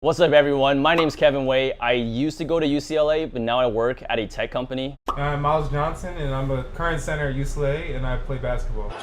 What's up, everyone? My name's Kevin Wei. I used to go to UCLA, but now I work at a tech company. I'm Myles Johnson, and I'm a current center at UCLA, and I play basketball.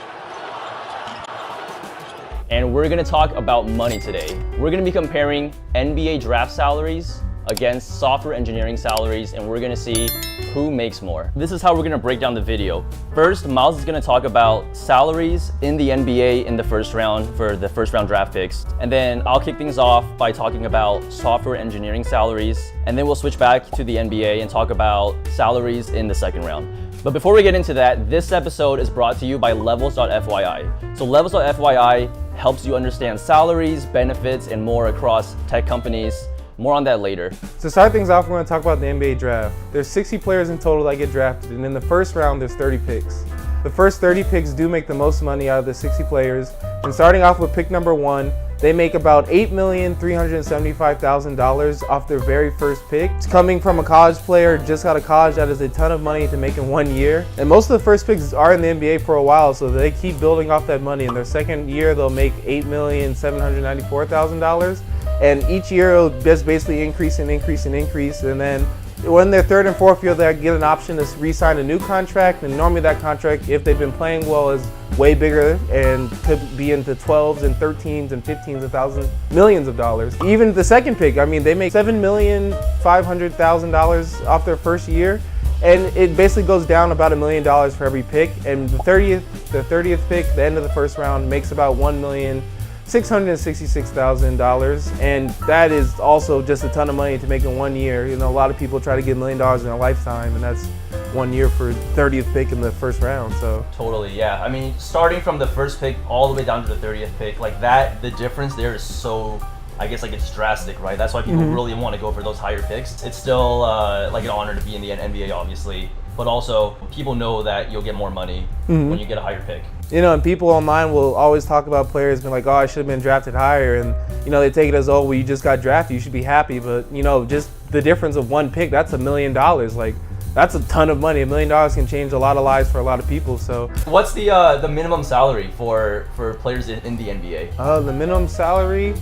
And we're gonna talk about money today. We're gonna be comparing NBA draft salaries against software engineering salaries, and we're gonna see who makes more. This is how we're gonna break down the video. First, Myles is gonna talk about salaries in the NBA in the first round for the first round draft picks. And then I'll kick things off by talking about software engineering salaries. And then we'll switch back to the NBA and talk about salaries in the second round. But before we get into that, this episode is brought to you by Levels.FYI. So Levels.FYI helps you understand salaries, benefits, and more across tech companies. More on that later. To start things off, we're going to talk about the NBA draft. There's 60 players in total that get drafted, and in the first round, there's 30 picks. The first 30 picks do make the most money out of the 60 players. And starting off with pick number 1, they make about $8,375,000 off their very first pick. It's coming from a college player, just out of college, that is a ton of money to make in 1 year. And most of the first picks are in the NBA for a while, so they keep building off that money. In their second year, they'll make $8,794,000. And each year it'll just basically increase and increase and increase. And then when their third and fourth year, they get an option to re-sign a new contract. And normally that contract, if they've been playing well, is way bigger and could be into 12s and 13s and 15s of thousands, millions of dollars. Even the second pick, I mean, they make $7,500,000 off their first year. And it basically goes down about $1 million for every pick. And the 30th pick, the end of the first round, makes about $1,666,000, and that is also just a ton of money to make in 1 year. You know, a lot of people try to get $1 million in a lifetime, and that's 1 year for 30th pick in the first round. So Totally, yeah. I mean, starting from the first pick all the way down to the 30th pick, like that, the difference there is so, I guess, like it's drastic, right? That's why people really want to go for those higher picks. It's still like an honor to be in the NBA, obviously, but also people know that you'll get more money when you get a higher pick. You know, and people online will always talk about players being like, oh, I should have been drafted higher. And, you know, they take it as, oh, well, you just got drafted, you should be happy. But, you know, just the difference of one pick, that's $1 million. Like, that's a ton of money. $1 million can change a lot of lives for a lot of people. So what's the minimum salary for players in the NBA? The minimum salary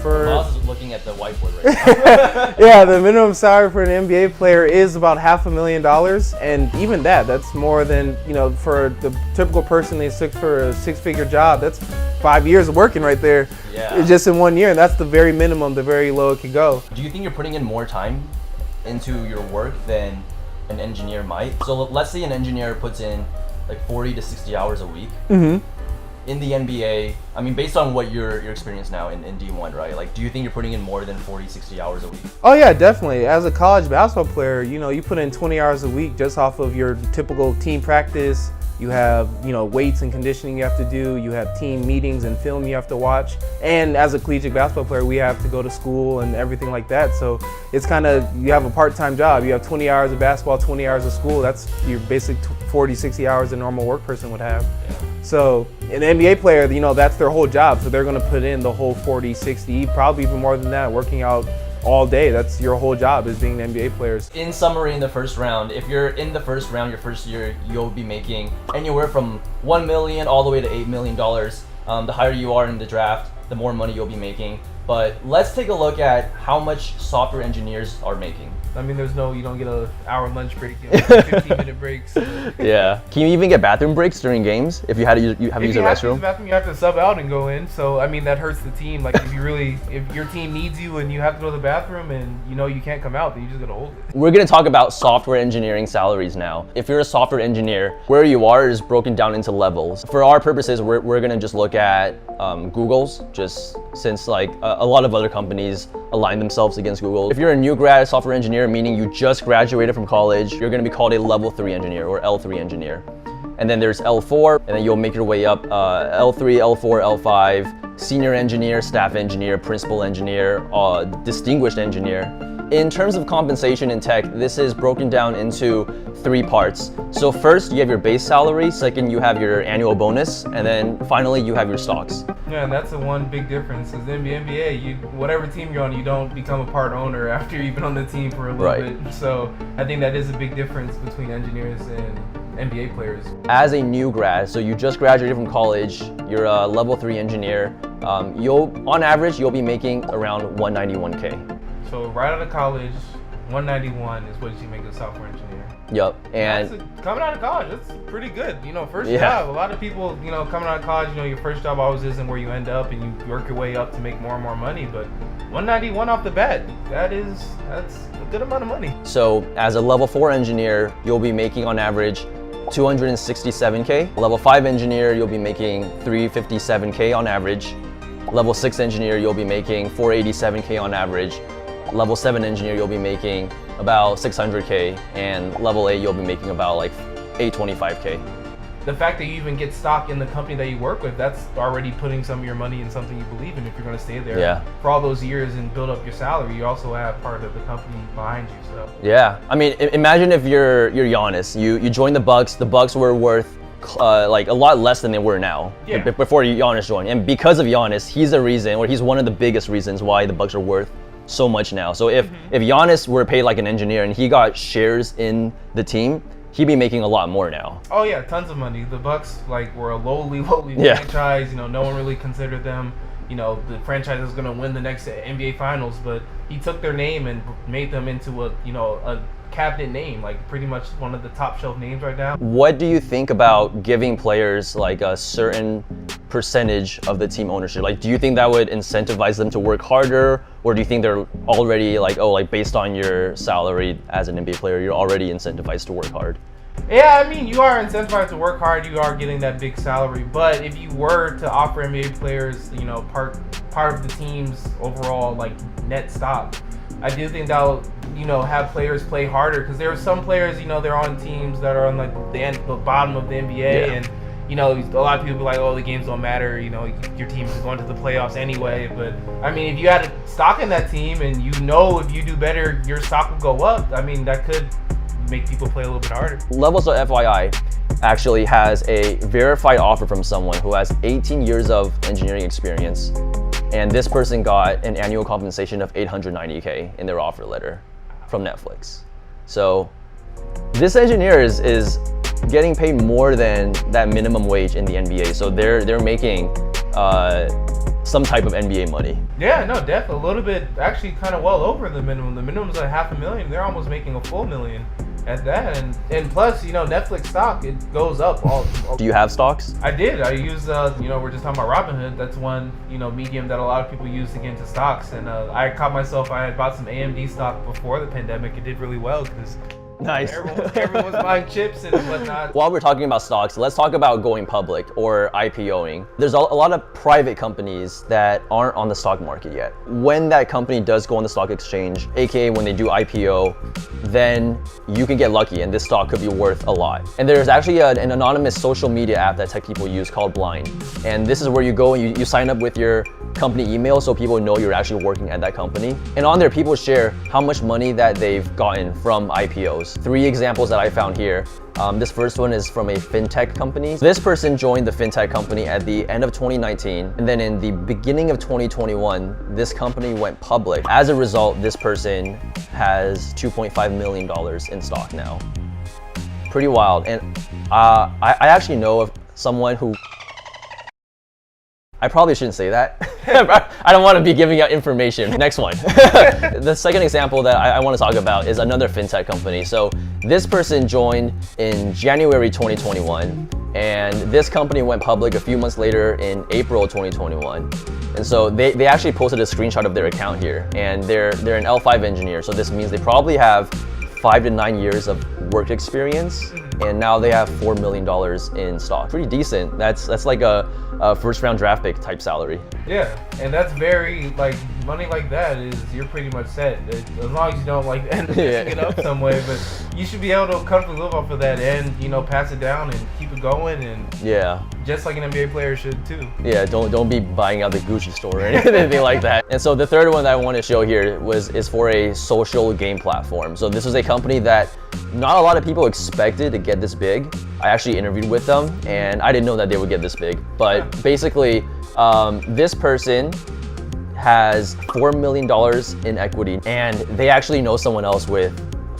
for... Myles is looking at the whiteboard right now. Yeah, the minimum salary for an NBA player is about $500,000, and even that's more than, you know, for the typical person they took for a six-figure job. That's 5 years of working right there, just in 1 year, and that's the very minimum, the very low it could go. Do you think you're putting in more time into your work than an engineer might? So let's say an engineer puts in like 40 to 60 hours a week. In the NBA, I mean, based on what your experience now in D1, right? Like, do you think you're putting in more than 40, 60 hours a week? Oh yeah, definitely. As a college basketball player, you know, you put in 20 hours a week just off of your typical team practice. You have, you know, weights and conditioning you have to do. You have team meetings and film you have to watch. And as a collegiate basketball player, we have to go to school and everything like that. So it's kind of, you have a part-time job. You have 20 hours of basketball, 20 hours of school. That's your basic 40, 60 hours a normal work person would have. So an NBA player, you know, that's their whole job. So they're going to put in the whole 40, 60, probably even more than that, working out all day. That's your whole job, is being an NBA player. In summary, in the first round, if you're in the first round, your first year, you'll be making anywhere from $1 million all the way to $8 million. The higher you are in the draft, the more money you'll be making. But let's take a look at how much software engineers are making. I mean, you don't get an hour lunch break, you know, 15-minute breaks. Yeah. Can you even get bathroom breaks during games if you had to use a restroom? If you have to use the bathroom, you have to sub out and go in. So, I mean, that hurts the team. Like, if your team needs you and you have to go to the bathroom and, you know, you can't come out, then you just got to hold it. We're going to talk about software engineering salaries now. If you're a software engineer, where you are is broken down into levels. For our purposes, we're going to just look at Google's, just since like a lot of other companies align themselves against Google. If you're a new grad software engineer, meaning you just graduated from college, you're going to be called a level 3 engineer or L3 engineer. And then there's L4, and then you'll make your way up L3, L4, L5, senior engineer, staff engineer, principal engineer, distinguished engineer. In terms of compensation in tech, this is broken down into 3 parts. So first, you have your base salary. Second, you have your annual bonus. And then finally, you have your stocks. Yeah, and that's the one big difference. Is in the NBA, whatever team you're on, you don't become a part owner after you've been on the team for a little bit. So I think that is a big difference between engineers and NBA players. As a new grad, so you just graduated from college, you're a level 3 engineer, On average, you'll be making around 191K. So right out of college, 191 is what you make a software engineer. Yep, and Coming out of college, that's pretty good. First Yeah. job. A lot of people, coming out of college, your first job always isn't where you end up, and you work your way up to make more and more money. But 191 off the bat, that's a good amount of money. so as a level 4 engineer, you'll be making on average 267K. Level 5 engineer, you'll be making 357K on average. Level 6 engineer, you'll be making 487K on average. Level 7 engineer, you'll be making about 600K, and level 8, you'll be making about like 825K. The fact that you even get stock in the company that you work with, that's already putting some of your money in something you believe in if you're going to stay there for all those years and build up your salary. You also have part of the company behind you. So Yeah, I mean, imagine if you're Giannis. You joined the Bucks. The Bucks were worth like a lot less than they were now before Giannis joined, and because of Giannis, he's a reason, or he's one of the biggest reasons why the Bucks are worth so much now. So if Giannis were paid like an engineer and he got shares in the team, he'd be making a lot more now. Oh yeah, tons of money. The Bucks were a lowly franchise. No one really considered them. The franchise is going to win the next NBA Finals, but he took their name and made them into a cabinet name, like pretty much one of the top shelf names right now. What do you think about giving players like a certain percentage of the team ownership? Like, do you think that would incentivize them to work harder, or do you think they're already based on your salary as an NBA player, you're already incentivized to work hard? Yeah, I mean, you are incentivized to work hard. You are getting that big salary, but if you were to offer NBA players, part of the team's overall net stock, I do think that'll have players play harder, because there are some players, they're on teams that are on the bottom of the NBA, and a lot of people be like, oh, the games don't matter, your team's going to the playoffs anyway. But I mean, if you had a stock in that team, and if you do better, your stock will go up, I mean, that could make people play a little bit harder. Levels.FYI actually has a verified offer from someone who has 18 years of engineering experience, and this person got an annual compensation of 890K in their offer letter from Netflix. So this engineer is getting paid more than that minimum wage in the NBA. So they're making some type of NBA money. Yeah, no, definitely a little bit, actually kind of well over the minimum. The minimum's like $500,000. They're almost making a full million at that, and plus, Netflix stock, it goes up. All Do you have stocks? I did. I use, we're just talking about Robinhood. That's one, medium that a lot of people use to get into stocks. And I caught myself, I had bought some AMD stock before the pandemic. It did really well because Nice. Everyone was buying chips and whatnot. While we're talking about stocks, let's talk about going public or IPOing. There's a lot of private companies that aren't on the stock market yet. When that company does go on the stock exchange, aka when they do IPO, then you can get lucky and this stock could be worth a lot. And there's actually an anonymous social media app that tech people use called Blind. And this is where you go and you sign up with your company email so people know you're actually working at that company. And on there, people share how much money that they've gotten from IPOs. 3 examples that I found here. This first one is from a fintech company. This person joined the fintech company at the end of 2019, and then in the beginning of 2021, this company went public. As a result, this person has $2.5 million in stock now. Pretty wild. And I actually know of someone who, I probably shouldn't say that. I don't want to be giving out information. Next one. The second example that I want to talk about is another fintech company. So this person joined in January 2021, and this company went public a few months later in April 2021. And so they actually posted a screenshot of their account here, and they're an L5 engineer. So this means they probably have 5 to 9 years of work experience, and now they have $4 million in stock. Pretty decent. That's like a first round draft pick type salary. Yeah, and that's very, money like that is, you're pretty much set. As long as you don't end up messing it up some way, but you should be able to comfortably live off of that and, pass it down and keep it going, and just like an NBA player should too. Yeah, don't be buying out the Gucci store or anything like that. And so the third one that I want to show here is for a social game platform. So this was a company that not a lot of people expected to get this big. I actually interviewed with them, and I didn't know that they would get this big. But basically, this person has $4 million in equity, and they actually know someone else with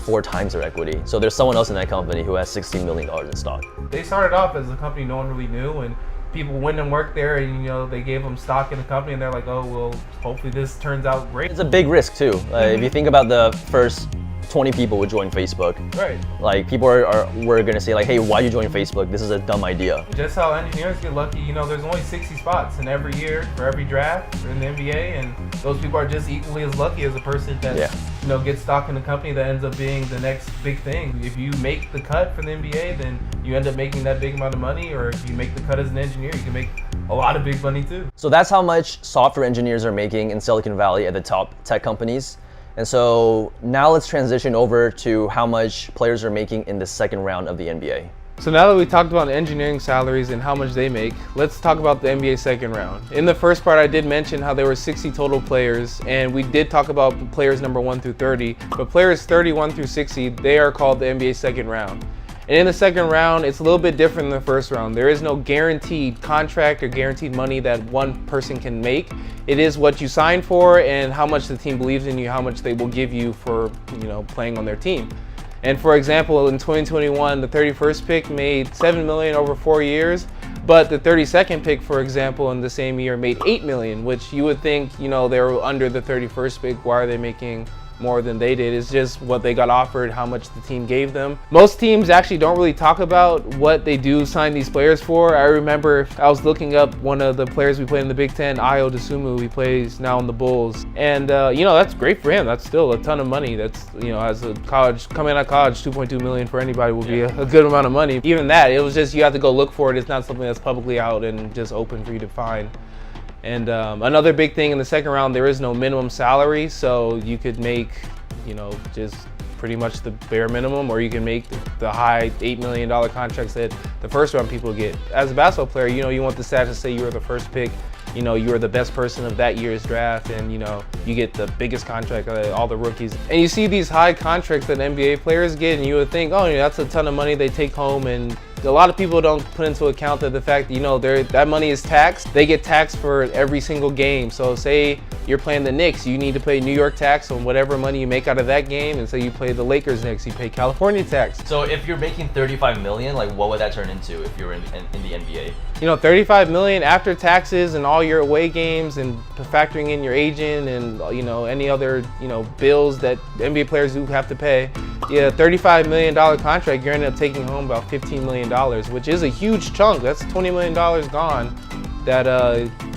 4 times their equity. So there's someone else in that company who has $16 million in stock. They started off as a company no one really knew, and people went and worked there, and you know they gave them stock in the company, and they're like, oh well, hopefully this turns out great. It's a big risk too. If you think about the first 20 people would join Facebook. Right. Like people were gonna say like, hey, why you join Facebook? This is a dumb idea. Just how engineers get lucky, you know, there's only 60 spots in every year for every draft in the NBA, and those people are just equally as lucky as a person that you know gets stock in the company that ends up being the next big thing. If you make the cut for the NBA, then you end up making that big amount of money, or if you make the cut as an engineer, you can make a lot of big money too. So that's how much software engineers are making in Silicon Valley at the top tech companies. And so now let's transition over to how much players are making in the second round of the NBA. So now that we talked about engineering salaries and how much they make, let's talk about the NBA second round. In the first part, I did mention how there were 60 total players, and we did talk about players number 1 through 30, but players 31 through 60, they are called the NBA second round. And in the second round, it's a little bit different than the first round. There is no guaranteed contract or guaranteed money that one person can make. It is what you signed for and how much the team believes in you, how much they will give you for, you know, playing on their team. And for example, in 2021, the 31st pick made $7 million over 4 years, but the 32nd pick, for example, in the same year made $8 million, which you would think, you know, they were under the 31st pick. Why are they making more than they did? It's just what they got offered, how much the team gave them. Most teams actually don't really talk about what they do sign these players for. I remember I was looking up one of the players we played in the Big Ten, Ayo Dosunmu. He plays now in the Bulls, and you know, that's great for him. That's still a ton of money. That's, you know, as a college, coming out of college, 2.2 million for anybody would be a good amount of money. Even that, it was just, you have to go look for it. It's not something that's publicly out and just open for you to find. And another big thing in the second round, there is no minimum salary, so you could make, you know, just pretty much the bare minimum, or you can make the high $8 million contracts that the first round people get. As a basketball player, you know, you want the stats to say you were the first pick, you know, you were the best person of that year's draft, and you know, you get the biggest contract of all the rookies. And you see these high contracts that NBA players get, and you would think, oh, yeah, that's a ton of money they take home, and a lot of people don't put into account that the fact that, you know, that money is taxed. They get taxed for every single game. So say you're playing the Knicks, you need to pay New York tax on whatever money you make out of that game, and say you play the Lakers next, you pay California tax. So if you're making 35 million, like what would that turn into if you're in the NBA? You know, 35 million after taxes and all your away games and factoring in your agent and, you know, any other, you know, bills that NBA players do have to pay. Yeah, $35 million contract, you're ended up taking home about $15 million, which is a huge chunk. That's $20 million gone that,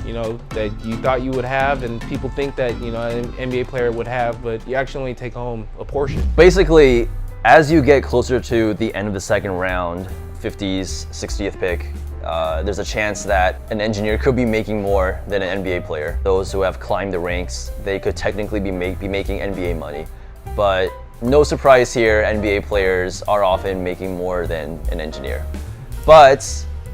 you know, that you thought you would have, and people think that, you know, an NBA player would have, but you actually only take home a portion. Basically, as you get closer to the end of the second round, 50th, 60th pick, there's a chance that an engineer could be making more than an NBA player. Those who have climbed the ranks, they could technically be making NBA money. But no surprise here, NBA players are often making more than an engineer. But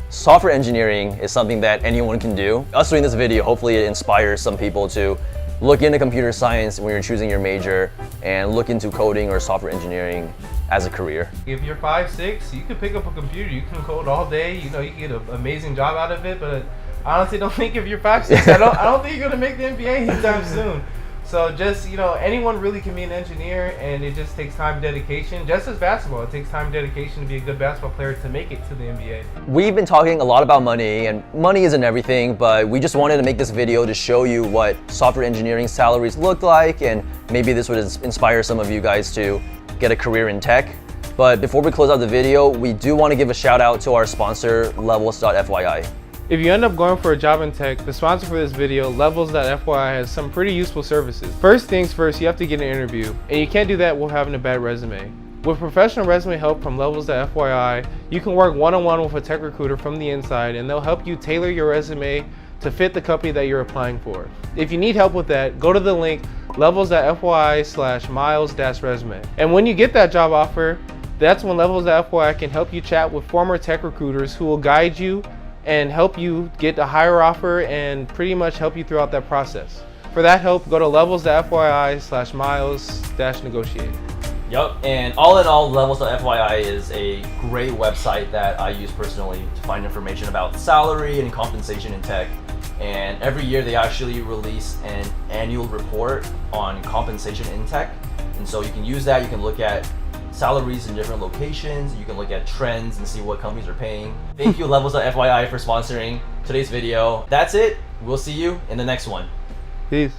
software engineering is something that anyone can do. Us doing this video, hopefully it inspires some people to look into computer science when you're choosing your major and look into coding or software engineering as a career. If you're 5'6", you can pick up a computer, you can code all day, you know, you can get an amazing job out of it, but I honestly don't think if you're 5'6", I don't think you're gonna make the NBA anytime soon. So just, you know, anyone really can be an engineer, and it just takes time and dedication. Just as basketball, it takes time and dedication to be a good basketball player to make it to the NBA. We've been talking a lot about money, and money isn't everything, but we just wanted to make this video to show you what software engineering salaries look like, and maybe this would inspire some of you guys to get a career in tech. But before we close out the video, we do want to give a shout out to our sponsor, Levels.FYI. If you end up going for a job in tech, the sponsor for this video, Levels.FYI, has some pretty useful services. First things first, you have to get an interview, and you can't do that while having a bad resume. With professional resume help from Levels.FYI, you can work one-on-one with a tech recruiter from the inside, and they'll help you tailor your resume to fit the company that you're applying for. If you need help with that, go to the link Levels.FYI/Myles-resume. And when you get that job offer, that's when Levels.FYI can help you chat with former tech recruiters who will guide you and help you get a higher offer and pretty much help you throughout that process. For that help, go to Levels.FYI/Myles-negotiate. Yep, and all in all, Levels.FYI is a great website that I use personally to find information about salary and compensation in tech. And every year they actually release an annual report on compensation in tech. And so you can use that, you can look at salaries in different locations, you can look at trends and see what companies are paying. Thank you Levels.FYI for sponsoring today's video. That's it. We'll see you in the next one. Peace.